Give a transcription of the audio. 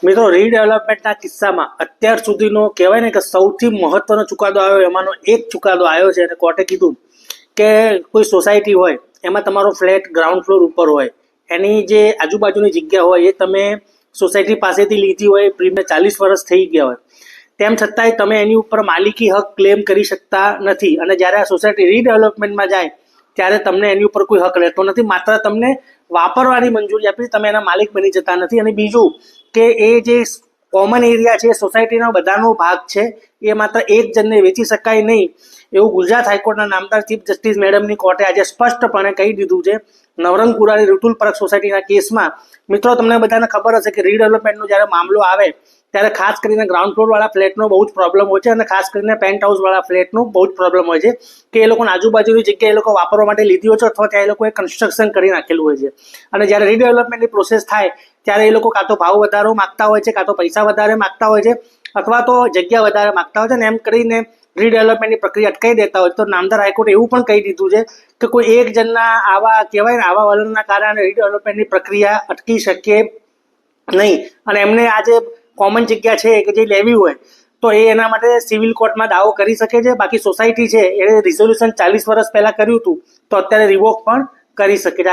મિત્રો રીડેવલપમેન્ટના કિસ્સામાં અત્યાર સુધીનો કહેવાય ને કે સૌથી મહત્વનો ચુકાદો આવ્યો, એમાંનો એક ચુકાદો આવ્યો છે અને કોર્ટે કીધું કે કોઈ સોસાયટી હોય એમાં તમારો ફ્લેટ ગ્રાઉન્ડ ફ્લોર ઉપર હોય, એની જે આજુબાજુની જગ્યા હોય એ તમે સોસાયટી પાસેથી લીધી હોય, પ્રીમિયમ 40 વર્ષ થઈ ગયા હોય, તેમ છતાંય તમે એની ઉપર માલિકી હક ક્લેમ કરી શકતા નથી. અને જ્યારે આ સોસાયટી રીડેવલપમેન્ટમાં જાય ત્યારે તમને એની ઉપર કોઈ હક રહેતો નથી, માત્ર તમને વાપરવાની મંજૂરી આપી, તમે એના માલિક બની જતા નથી. અને બીજું કે એ જે કોમન એરિયા છે, સોસાયટીના બધાનો ભાગ છે, એ માત્ર એક જણને વેચી શકાય નહીં એવું ગુજરાત હાઈકોર્ટના નામદાર ચીફ જસ્ટિસ મેડમની કોર્ટે આજે સ્પષ્ટપણે કહી દીધું છે નવરંગપુરાની ઋતુલ પરખ સોસાયટીના કેસમાં. મિત્રો, તમને બધાને ખબર હશે કે રીડેવલપમેન્ટનો જ્યારે મામલો આવે ત્યારે ખાસ કરીને ગ્રાઉન્ડ ફ્લોરવાળા ફ્લેટનો બહુ જ પ્રોબ્લેમ હોય છે અને ખાસ કરીને પેન્ટ હાઉસવાળા ફ્લેટનો બહુ જ પ્રોબ્લેમ હોય છે કે એ લોકોને આજુબાજુની જગ્યાએ એ લોકો વાપરવા માટે લીધી હોય છે અથવા ત્યાં એ લોકોએ કન્સ્ટ્રક્શન કરી નાખેલું હોય છે. અને જ્યારે રીડેવલપમેન્ટની પ્રોસેસ થાય ત્યારે એ લોકો કાં તો ભાવ વધારો માગતા હોય છે, કાં તો પૈસા વધારે માગતા હોય છે, અથવા તો જગ્યા વધારે માગતા હોય છે. અને એમ કરીને રીડેવલપમેન્ટની પ્રક્રિયા અટકાવી દેતા હોય. તો નામદાર હાઈકોર્ટે એવું પણ કહી દીધું છે કે કોઈ એક જણના આવા કહેવાય ને આવા વલણના કારણે રીડેવલપમેન્ટની પ્રક્રિયા અટકી શકે નહીં. અને એમને આજે કોમન જગ્યા છે કે જે લેવી હોય તો એ એના માટે સિવિલ કોર્ટમાં દાવો કરી શકે છે. બાકી સોસાયટી છે એ રિઝોલ્યુશન 40 વર્ષ પહેલા કર્યું હતું તો અત્યારે રિવોક પણ કરી શકે છે.